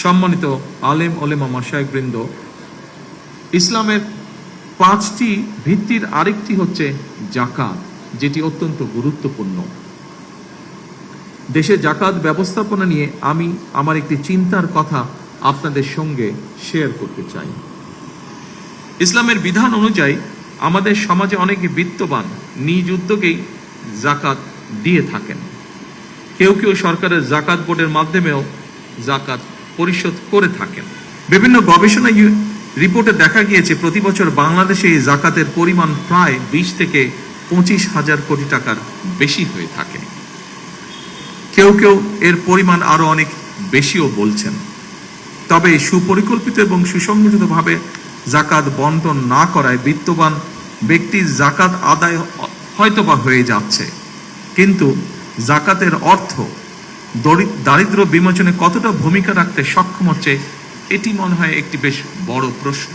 সম্মানিত আলেম ওলেমা মাশায়েখবৃন্দ, ইসলামের 5টি ভিত্তির আরেকটি হচ্ছে যাকাত, যেটি অত্যন্ত গুরুত্বপূর্ণ। দেশে যাকাত ব্যবস্থাপনা নিয়ে আমি আমার একটি চিন্তার কথা আপনাদের সঙ্গে শেয়ার করতে চাই। ইসলামের বিধান অনুযায়ী আমাদের সমাজে অনেকে বিত্তবান নিজ উদ্যোগেই যাকাত দিয়ে থাকেন। কেউ কেউ সরকারের যাকাত বোর্ডের মাধ্যমেও যাকাত পরিশোধ করে থাকেন। বিভিন্ন গবেষণা রিপোর্টে দেখা গিয়েছে প্রতি বছর বাংলাদেশে এই যাকাতের পরিমাণ প্রায় 20 থেকে 25,000 কোটি টাকার বেশি হয়ে থাকে। কেউ কেউ এর পরিমাণ আরো অনেক বেশিও বলছেন। তবে সুপরিকল্পিত এবং সুসংগঠিতভাবে যাকাত বন্টন না করায় বিত্তবান ব্যক্তির যাকাত আদায় হয়তোবা হয়ে যাচ্ছে, কিন্তু যাকাতের অর্থ দারিদ্র্য বিমোচনে কতটা ভূমিকা রাখতে সক্ষম হচ্ছে, এটি মনে হয় একটি বেশ বড় প্রশ্ন।